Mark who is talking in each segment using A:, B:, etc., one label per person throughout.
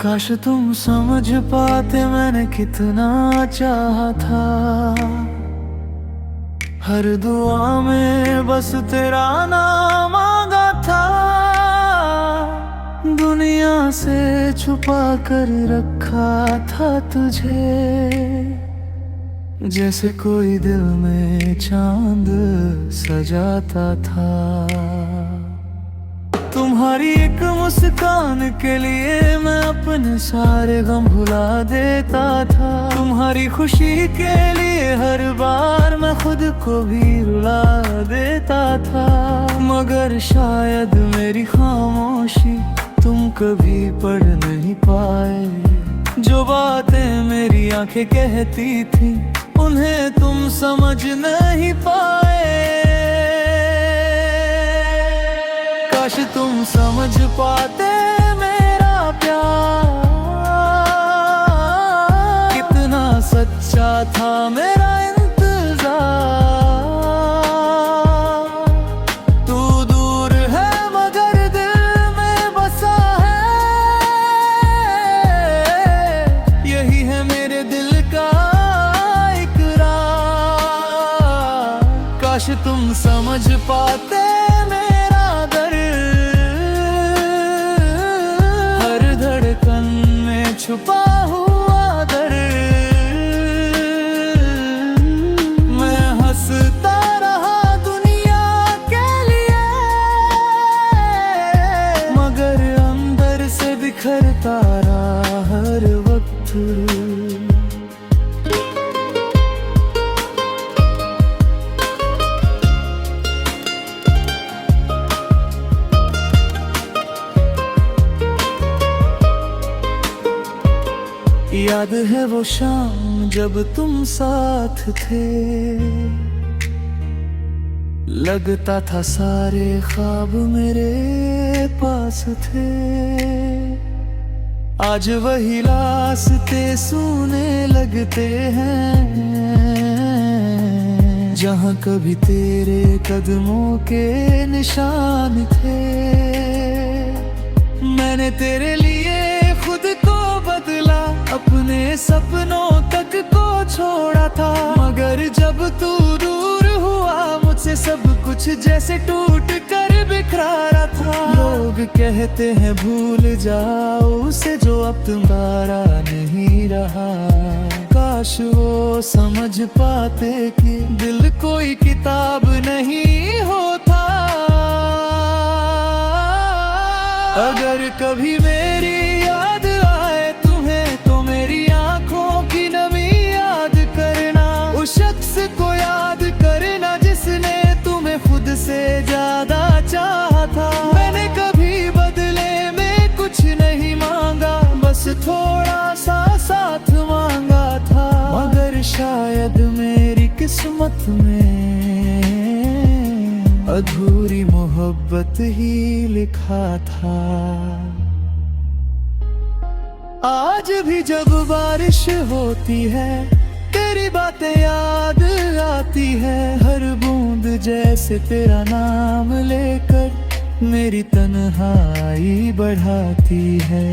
A: काश तुम समझ पाते मैंने कितना चाहा था। हर दुआ में बस तेरा नाम मांगा था। दुनिया से छुपा कर रखा था तुझे, जैसे कोई दिल में चांद सजाता था। तुम्हारी एक मुस्कान के लिए मैं अपने सारे गम भुला देता था। तुम्हारी खुशी के लिए हर बार मैं खुद को भी रुला देता था। मगर शायद मेरी खामोशी तुम कभी पढ़ नहीं पाए। जो बातें मेरी आंखें कहती थी उन्हें तुम समझ नहीं पाए। काश तुम समझ पाते मेरा प्यार कितना सच्चा था मेरा इंतजार। तू दूर है मगर दिल में बसा है। यही है मेरे दिल का इकरार। काश तुम समझ पाते छुपा हुआ दर्द। मैं हंसता रहा दुनिया के लिए, मगर अंदर से बिखरता रहा हर वक्त। याद है वो शाम जब तुम साथ थे, लगता था सारे ख्वाब मेरे पास थे। आज वही रास्ते सूने लगते हैं, जहाँ कभी तेरे कदमों के निशान थे। मैंने तेरे लिए खुद को बदला, अपने सपनों तक को छोड़ा था। मगर जब तू दूर हुआ मुझसे सब कुछ जैसे टूट कर बिखरा था। लोग कहते हैं भूल जाओ उसे जो अब तुम्हारा नहीं रहा। काश वो समझ पाते कि दिल कोई किताब नहीं होता। अगर कभी मेरी याद आए तुम्हें तो मेरी आंखों की नमी याद करना। उस शख्स को याद करना जिसने तुम्हें खुद से ज्यादा चाहा था। मैंने कभी बदले में कुछ नहीं मांगा, बस थोड़ा सा साथ मांगा था। मगर शायद मेरी किस्मत में अधूरी मोहब्बत ही लिखा था। आज भी जब बारिश होती है तेरी बातें याद आती है। हर बूंद जैसे तेरा नाम लेकर मेरी तन्हाई बढ़ाती है।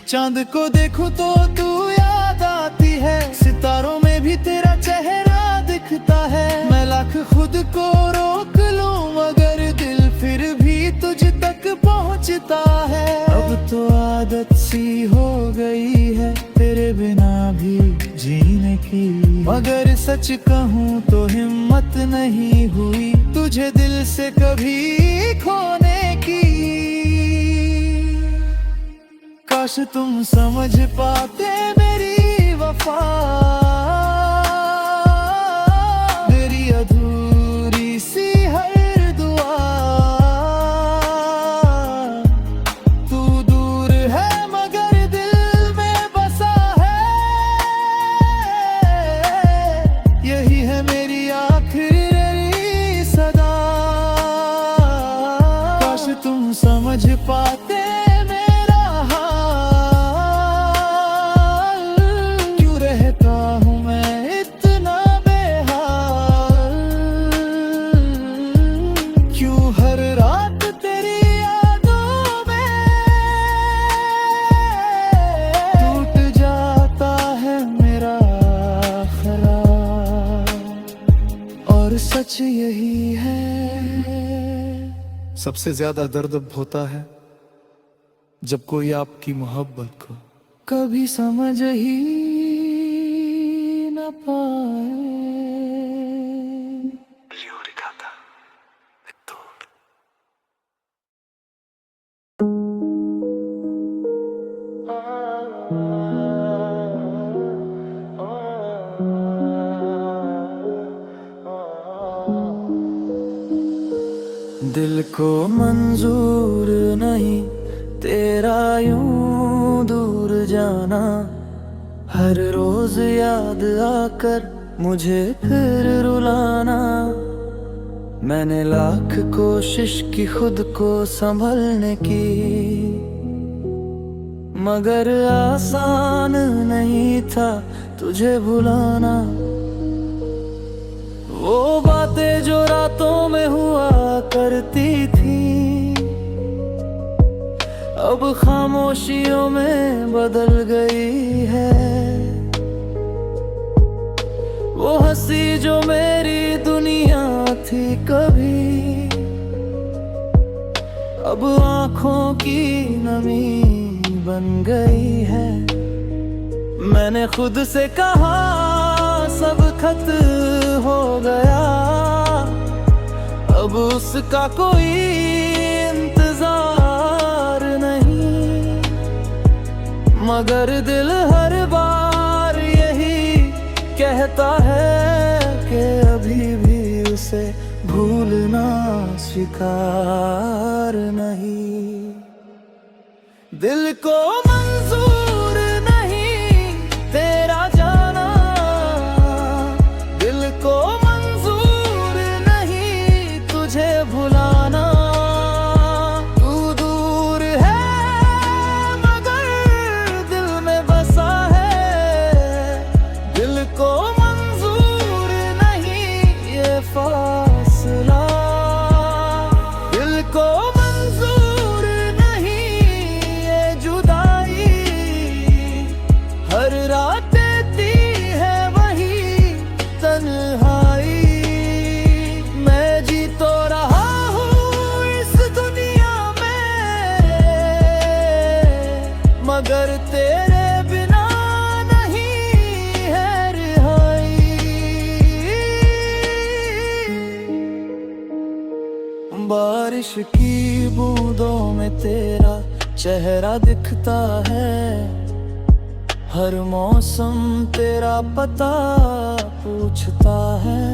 A: चांद को देखूं तो तू याद आती है, सितारों में भी तेरा चेहरा दिखता है। मैं लाख खुद को रोक लूं मगर दिल फिर भी तुझ तक पहुंचता है। अब तो आदत सी हो गई है तेरे बिना भी जीने की। मगर सच कहूं तो हिम्मत नहीं हुई तुझे दिल से कभी खोने की। काश तुम समझ पाते मेरी वफा, मेरी अधूरी सी हर दुआ। तू दूर है मगर दिल में बसा है। यही है मेरी आखिरी सदा। काश तुम समझ पाते सच यही है। सबसे ज्यादा दर्द अब होता है जब कोई आपकी मोहब्बत को कभी समझ ही न पाए। दिल को मंजूर नहीं तेरा यूं दूर जाना, हर रोज याद आकर मुझे फिर रुलाना। मैंने लाख कोशिश की खुद को संभलने की, मगर आसान नहीं था तुझे भुलाना। वो बातें जो रातों में हुआ करती थी, अब खामोशियों में बदल गई है। वो हंसी जो मेरी दुनिया थी कभी, अब आंखों की नमी बन गई है। मैंने खुद से कहा सब खत हो गया, अब उसका कोई इंतजार नहीं। मगर दिल हर बार यही कहता है कि अभी भी उसे भूलना स्वीकार नहीं। दिल को मंजूर नहीं तेरा जाना, दिल को मंजूर नहीं तुझे भुलाना। तू दूर है मगर दिल में बसा है, दिल को मंजूर नहीं ये फासला। दिल को मंजूर नहीं ये जुदाई, हर रात देती है वही तन्हाई। मैं जी तो रहा हूँ इस दुनिया में, मगर तेरे बिना नहीं है रिहाई। बारिश की बूंदों में तेरा चेहरा दिखता है, हर मौसम तेरा पता पूछता है।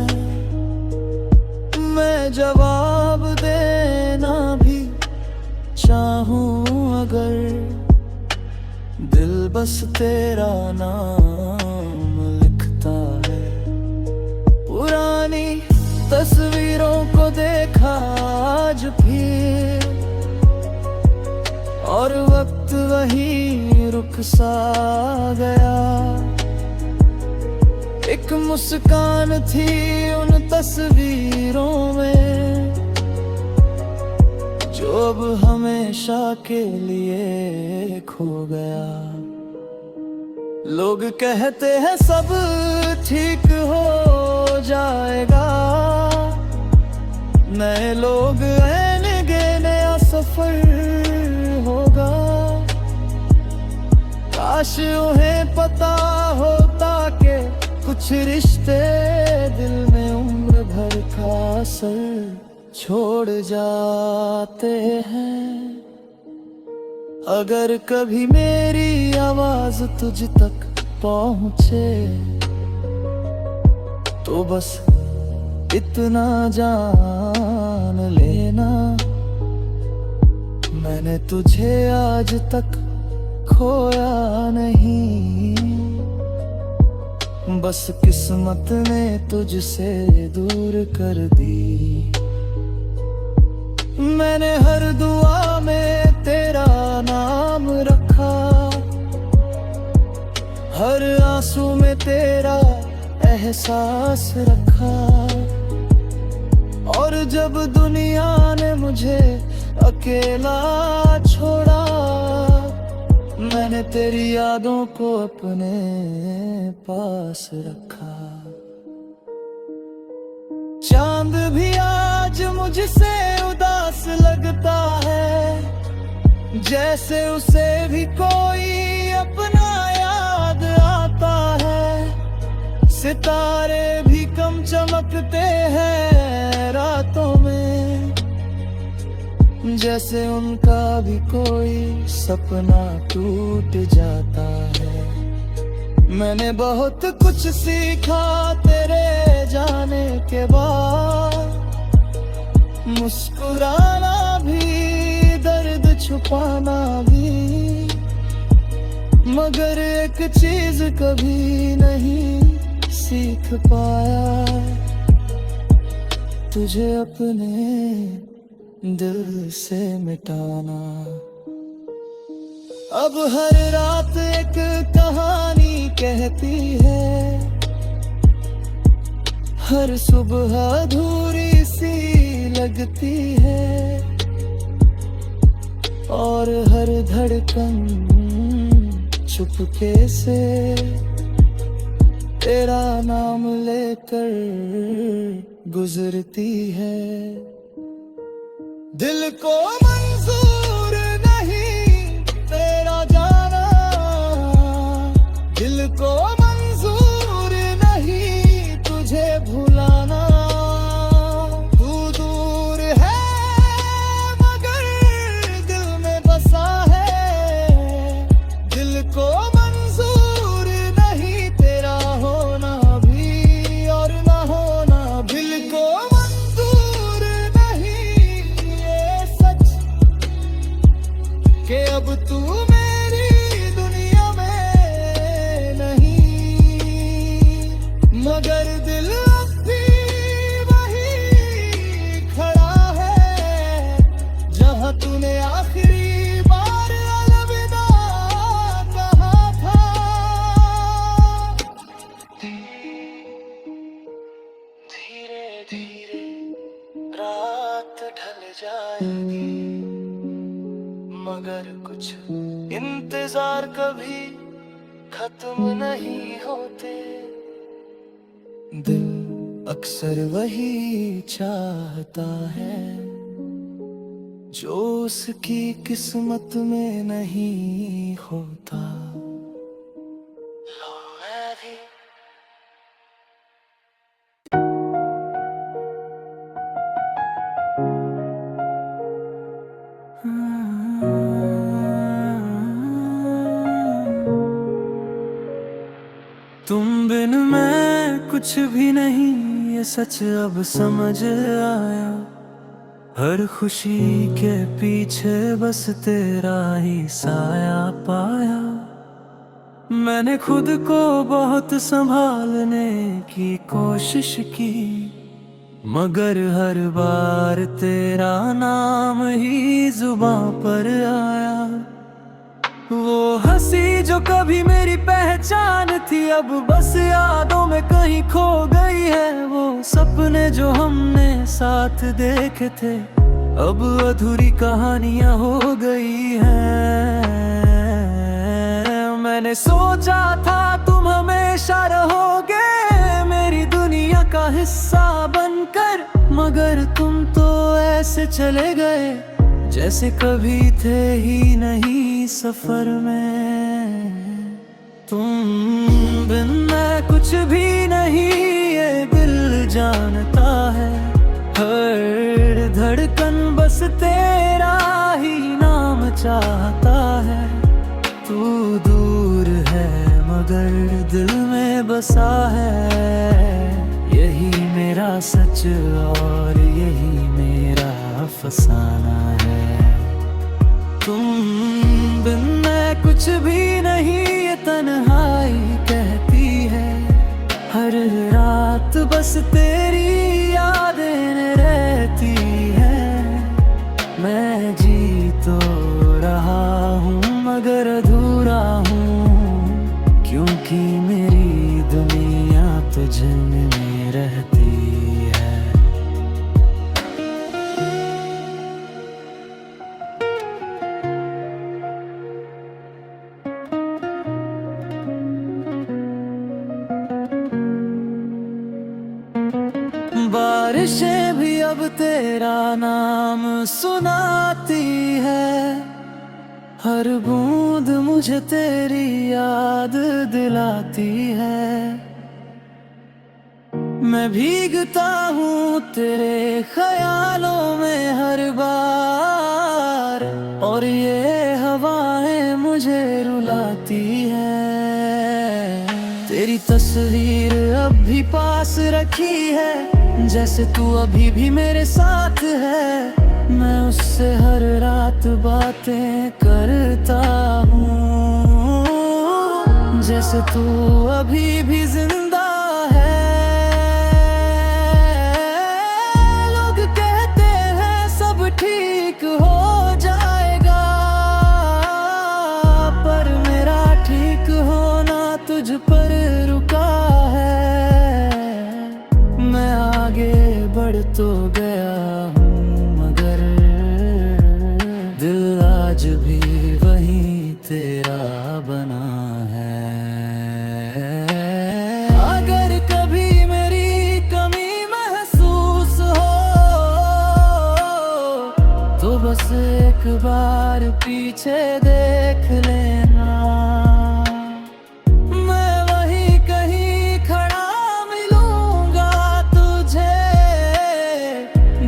A: मैं जवाब देना भी चाहूं अगर, दिल बस तेरा नाम लिखता है। पुरानी तस्वीरों को देखा आज फिर, और वक्त वही रुक सा गया। एक मुस्कान थी उन तस्वीरों में, जो अब हमेशा के लिए खो गया। लोग कहते हैं सब ठीक हो जाएगा, नए लोग आएंगे नया सफर होगा। काश उन्हें पता होता कि कुछ रिश्ते दिल में उम्र भर का असर छोड़ जाते हैं। अगर कभी मेरी आवाज तुझ तक पहुंचे तो बस इतना जान लेना, मैंने तुझे आज तक खोया नहीं। बस किस्मत ने तुझसे दूर कर दी। मैंने हर दुआ में तेरा नाम रखा, हर आंसू में तेरा एहसास रखा। और जब दुनिया ने मुझे अकेला छोड़ा, मैंने तेरी यादों को अपने पास रखा। चांद चांद भी आज मुझसे उदास लगता है, जैसे उसे भी कोई अपना याद आता है। सितारे भी कम चमकते हैं रातों में, जैसे उनका भी कोई सपना टूट जाता है। मैंने बहुत कुछ सीखा तेरे जाने के बाद, मुस्कुराना भी, दर्द छुपाना भी, मगर एक चीज कभी नहीं सीख पाया, तुझे अपने दिल से मिटाना। अब हर रात एक कहानी कहती है, हर सुबह अधूरी सी लगती है, और हर धड़कन चुपके से तेरा नाम लेकर गुजरती है। दिल को मंजूर नहीं तेरा जाना, दिल को मंजूर नहीं तुझे भुलाना। तू दूर है मगर दिल में बसा है, दिल को मंजूर नहीं तेरा होना भी और ना होना। दिल को मंजूर नहीं ये सच कि अब तू मेरी दुनिया में नहीं, मगर दिल अब भी वही खड़ा है जहां तूने आखिरी बार अलविदा कहा था। धीरे धीरे रात ढल जाएगी, मगर कुछ इंतजार कभी खत्म नहीं होते। दिल अक्सर वही चाहता है जो उसकी किस्मत में नहीं होता। लो मैं भी तुम बिन मैं कुछ भी नहीं, ये सच अब समझ आया। हर खुशी के पीछे बस तेरा ही साया पाया। मैंने खुद को बहुत संभालने की कोशिश की, मगर हर बार तेरा नाम ही जुबां पर आया। वो हंसी जो कभी मेरी पहचान थी, अब बस यादों में कहीं खो गई है। वो सपने जो हमने साथ देखे थे, अब अधूरी कहानियां हो गई हैं। मैंने सोचा था तुम हमेशा रहोगे मेरी दुनिया का हिस्सा बनकर, मगर तुम तो ऐसे चले गए जैसे कभी थे ही नहीं सफर में। तुम बिन मैं कुछ भी नहीं ये दिल जानता है, हर धड़कन बस तेरा ही नाम चाहता है। तू दूर है मगर दिल में बसा है, यही मेरा सच और यही मेरा अफसाना है। तुम बिन मैं कुछ भी नहीं ये तन्हाई कहती है, हर रात बस तेरी यादें रहती है। मैं जी तो रहा हूँ मगर अधूरा हूँ, क्योंकि मेरी दुनिया तुझ में रहती है। बारिशें जब तेरा नाम सुनाती है, हर बूंद मुझे तेरी याद दिलाती है। मैं भीगता हूँ तेरे ख्यालों में हर बार, और ये हवाएं मुझे रुलाती है। तेरी तस्वीर अब भी पास रखी है, जैसे तू अभी भी मेरे साथ है। मैं उससे हर रात बातें करता हूँ, जैसे तू अभी भी जिंदा है। लोग कहते हैं सब ठीक हो जाएगा, पर मेरा ठीक होना तुझ पर रुका है। मैं आगे बढ़ तो गया हूँ, मगर दिल आज भी वहीं तेरा बना है। अगर कभी मेरी कमी महसूस हो, तो बस एक बार पीछे देख लेना। मैं वहीं कहीं खड़ा मिलूंगा तुझे,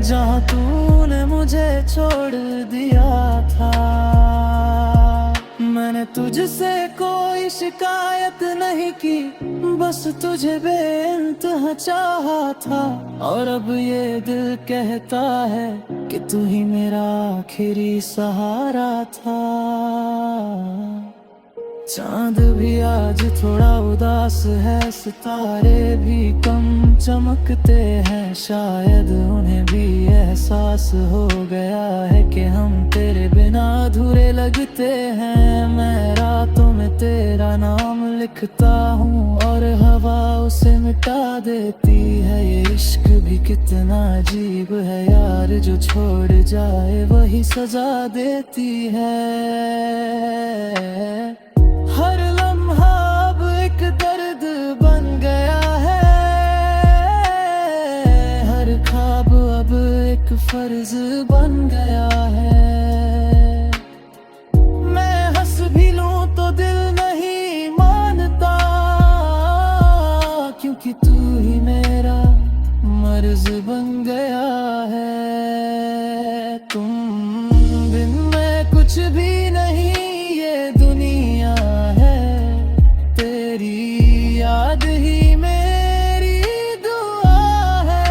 A: जहाँ तूने मुझे छोड़ दिया था। मैंने तुझसे कोई शिकायत नहीं की, बस तुझे बेइंतहा चाहा था। और अब ये दिल कहता है कि तू ही मेरा आखिरी सहारा था। चांद भी आज थोड़ा उदास है, सितारे भी कम चमकते हैं। शायद उन्हें भी एहसास हो गया है कि हम तेरे बिना अधूरे लगते हैं। मैं रातों में तेरा नाम लिखता हूँ, और हवा उसे मिटा देती है। ये इश्क भी कितना अजीब है यार, जो छोड़ जाए वही सजा देती है। हर लम्हा अब एक दर्द बन गया है, हर ख्वाब अब एक फर्ज बन गया है। मैं हंस भी लूं तो दिल नहीं मानता, क्योंकि तू ही मेरा मर्ज बन गया है। तुम बिन मैं कुछ भी नहीं, ये दुनिया है। तेरी याद ही मेरी दुआ है।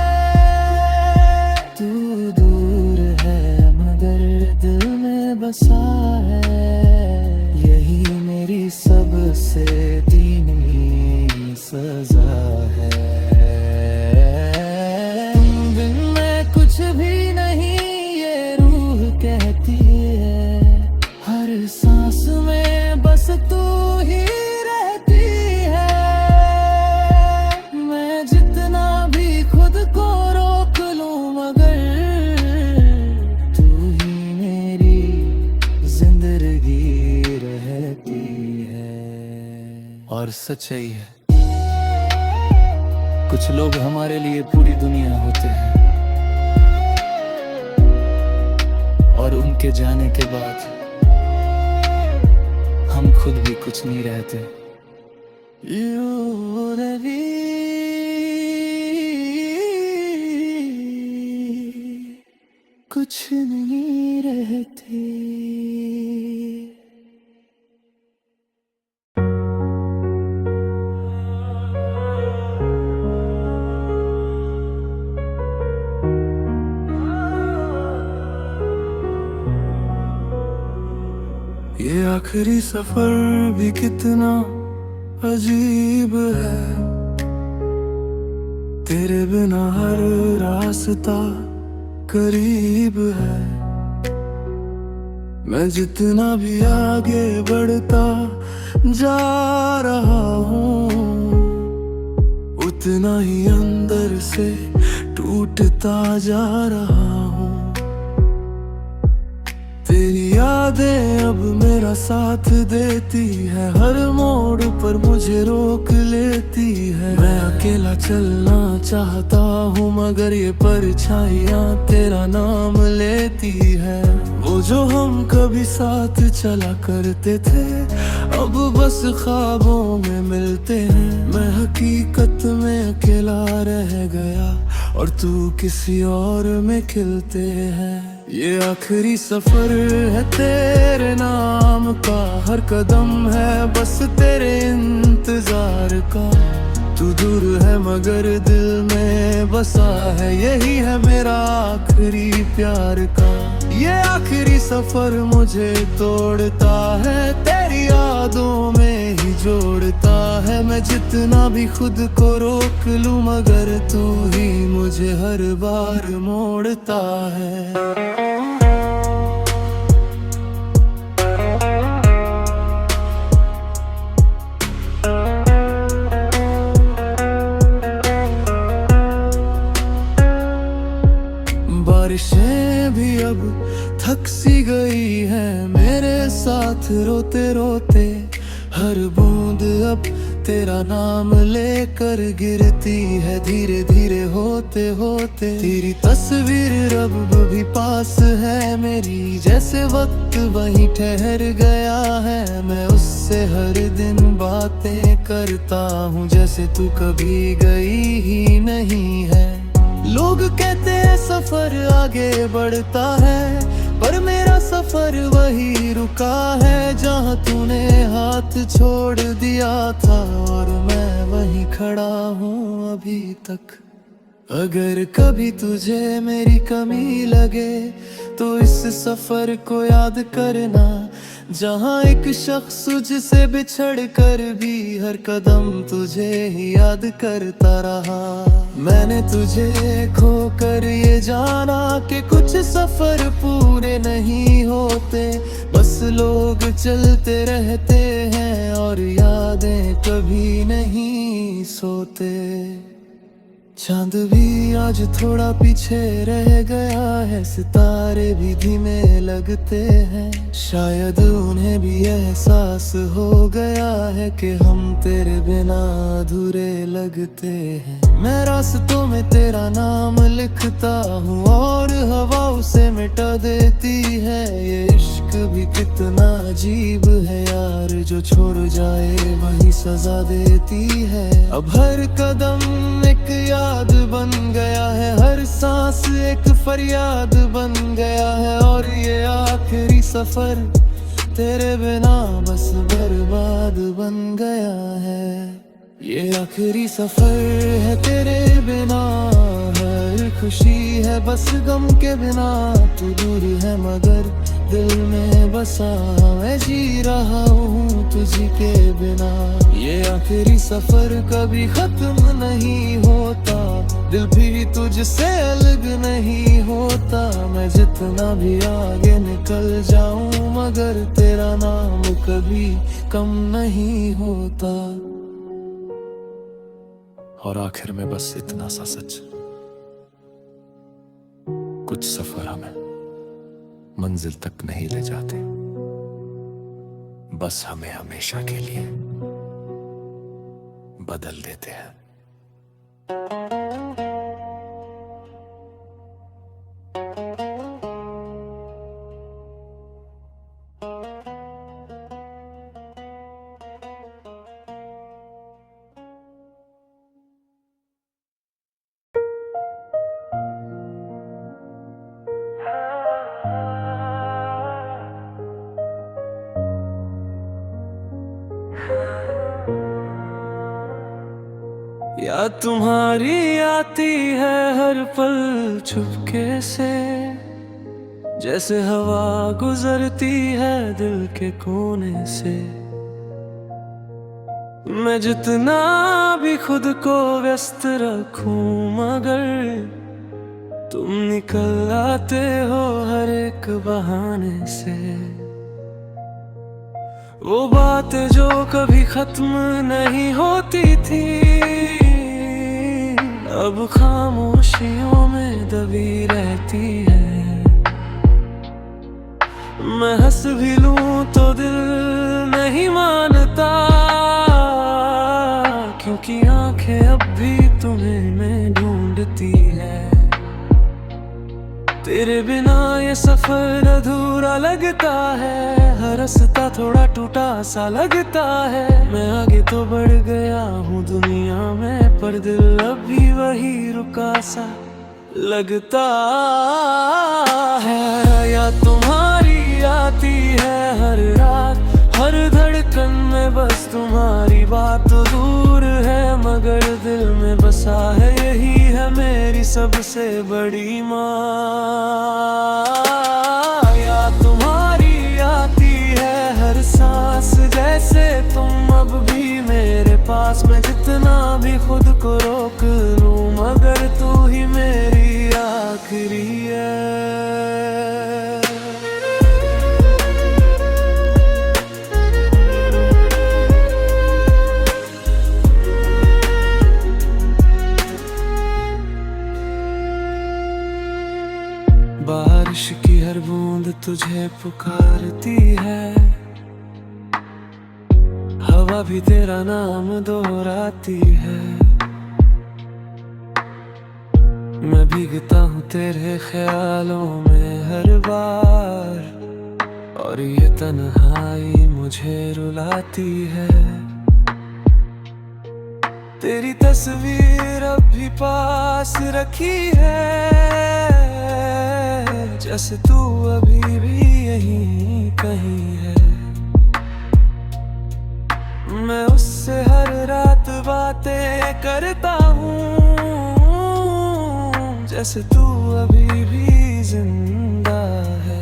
A: तू दूर है मगर दिल में बसा है, यही मेरी सबसे दीनी सजा है। तुम बिन मैं कुछ भी नहीं, ये रूह कहती है। हर सांस में बस तू ही रहती है। मैं जितना भी खुद को रोक लूं, मगर तू ही मेरी जिंदगी रहती है। और सच्चाई है, कुछ लोग हमारे लिए पूरी दुनिया होते हैं, और उनके जाने के बाद हम खुद भी कुछ नहीं रहते। कुछ नहीं रहते। ये आखिरी सफर भी कितना अजीब है, तेरे बिना हर रास्ता करीब है। मैं जितना भी आगे बढ़ता जा रहा हूँ, उतना ही अंदर से टूटता जा रहा हूँ। तेरी यादें अब मेरा साथ देती है, हर मोड़ पर मुझे रोक लेती है। मैं अकेला चलना चाहता हूँ मगर ये परछाइयाँ तेरा नाम लेती है। वो जो हम कभी साथ चला करते थे अब बस ख्वाबों में मिलते हैं। मैं हकीकत में अकेला रह गया और तू किसी और में खिलते हैं। ये आखिरी सफर है तेरे नाम का, हर कदम है बस तेरे इंतजार का। तू दूर है मगर दिल में बसा है, यही है मेरा आखिरी प्यार का। ये आखिरी सफर मुझे तोड़ता है, तेरी यादों में ही जोड़ता है। मैं जितना भी खुद को रोक लूं मगर तू ही मुझे हर बार मोड़ता है। बारिशें भी अब थक सी गई है मेरे साथ रोते रोते, हर बूंद अब तेरा नाम लेकर गिरती है धीरे धीरे होते होते। तेरी तस्वीर अब भी पास है मेरी, जैसे वक्त वहीं ठहर गया है। मैं उससे हर दिन बातें करता हूँ जैसे तू कभी गई ही नहीं है। लोग कहते हैं सफर आगे बढ़ता है, पर मेरा सफर वही रुका है जहाँ तूने हाथ छोड़ दिया था और मैं वहीं खड़ा हूँ अभी तक। अगर कभी तुझे मेरी कमी लगे तो इस सफर को याद करना, जहाँ एक शख्स तुझसे बिछड़ कर भी हर कदम तुझे ही याद करता रहा। मैंने तुझे खोकर ये जाना कि कुछ सफर पूरे नहीं होते, बस लोग चलते रहते हैं और यादें कभी नहीं सोते। चांद भी आज थोड़ा पीछे रह गया है, सितारे भी धीमे लगते हैं। शायद उन्हें भी एहसास हो गया है कि हम तेरे बिना अधूरे लगते हैं। मैं रास्तों में तेरा नाम लिखता हूँ और हवा उसे मिटा देती है। ये इश्क भी कितना अजीब है यार, जो छोड़ जाए वही सजा देती है। अब हर कदम एक याद बन गया है, हर सांस एक फरियाद बन गया है और ये आखिरी सफर तेरे बिना बस बर्बाद बन गया है। ये आखिरी सफर है तेरे बिना, हर खुशी है बस गम के बिना। तू दूर है मगर दिल में बसा, मैं जी रहा हूँ तुझी के बिना। ये आखिरी सफर कभी खत्म नहीं होता, दिल भी तुझसे अलग नहीं होता। मैं जितना भी आगे निकल जाऊं मगर तेरा नाम कभी कम नहीं होता।
B: और आखिर में बस इतना सा सच, कुछ सफर हमें मंजिल तक नहीं ले जाते, बस हमें हमेशा के लिए बदल देते हैं।
A: याद तुम्हारी आती है हर पल चुपके से, जैसे हवा गुजरती है दिल के कोने से। मैं जितना भी खुद को व्यस्त रखूं मगर तुम निकल आते हो हर एक बहाने से। वो बातें जो कभी खत्म नहीं होती थी अब खामोशियों में दबी रहती है। मैं हंस भी लूं तो दिल नहीं मानता, क्योंकि आंखें अब भी तुम्हें में ढूंढती है। तेरे बिना ये सफर अधूरा लगता है, हर रास्ता थोड़ा टूटा सा लगता है। मैं आगे तो बढ़ गया हूँ दुनिया में, पर दिल अभी वही रुका सा लगता है। या तुम्हारी आती है हर रात, हर धड़कन में बस तुम्हारी बात। तो दूर है मगर दिल में बसा है, यही है मेरी सबसे बड़ी माँ। या तुम्हारी आती है हर सांस, जैसे तुम अब भी मेरे पास। मैं जितना भी खुद को रोक लूं, मगर तू ही मेरी आखिरी है। बारिश की हर बूंद तुझे पुकारती है, हवा भी तेरा नाम दोहराती है। मैं भीगता हूँ तेरे ख्यालों में हर बार, और ये तन्हाई मुझे रुलाती है। तेरी तस्वीर अब भी पास रखी है, जैसे तू अभी भी यहीं कहीं है। मैं उससे हर रात बातें करता हूँ, जैसे तू अभी भी जिंदा है।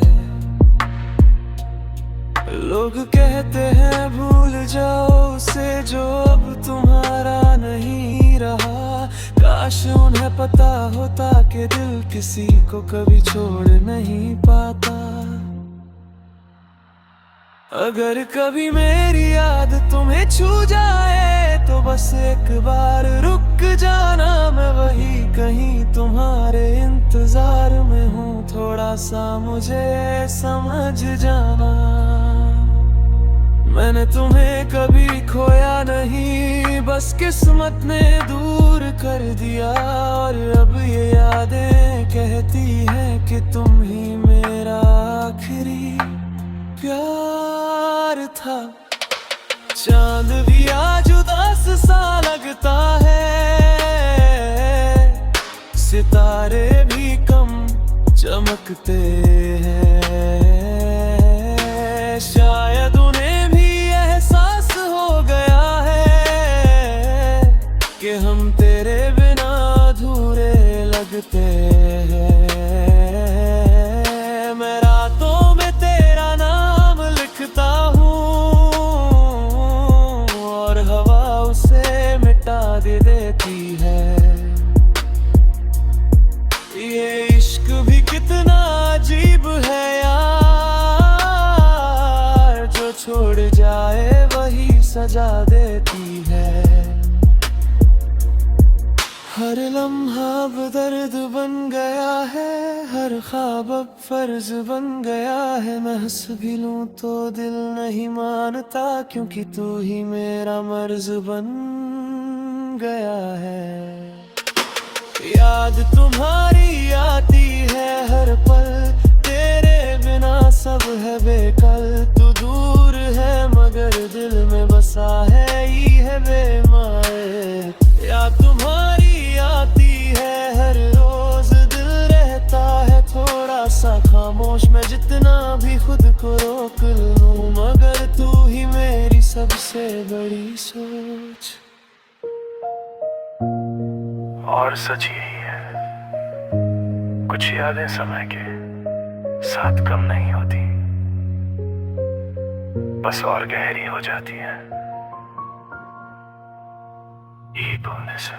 A: लोग कहते हैं भूल जाओ उसे जो अब तुम्हारा नहीं रहा। काश उन्हें पता होता कि दिल किसी को कभी छोड़ नहीं पाता। अगर कभी मेरी याद तुम्हें छू जाए, तो बस एक बार रुक जाना। मैं वही कहीं तुम्हारे इंतजार में हूँ, थोड़ा सा मुझे समझ जाना। मैंने तुम्हें कभी खोया नहीं, बस किस्मत ने दूर कर दिया। और अब ये यादें कहती हैं कि तुम ही मेरा आखिरी प्यार था। चांद भी आज उदास सा लगता है, सितारे भी कम चमकते हैं। शायद उन्हें भी एहसास हो गया है कि हम तेरे बिना अधूरे लगते हैं। मैं रातों में तेरा नाम लिखता हूँ, और हवा उसे मिटा देती है। ये इश्क भी कितना अजीब है यार, जो छोड़ जाए वही सजा देती है। हर लम्हा अब दर्द बन गया है, हर ख्वाब अब फर्ज बन गया है। मैं हंस भी लूं तो दिल नहीं मानता, क्योंकि तू ही मेरा मर्ज बन गया है। याद तुम्हारी आती है हर पल, तेरे बिना सब है बेकल। तू दूर है मगर दिल में बसा है, ये है बेमार। याद तुम्हारी आती है हर रोज, दिल रहता है थोड़ा सा खामोश। मैं जितना भी खुद को रोक लूं, मगर तू ही मेरी सबसे बड़ी सोच।
B: और सच यही है, कुछ यादें समय के साथ कम नहीं होती, बस और गहरी हो जाती हैं। यही बोलने से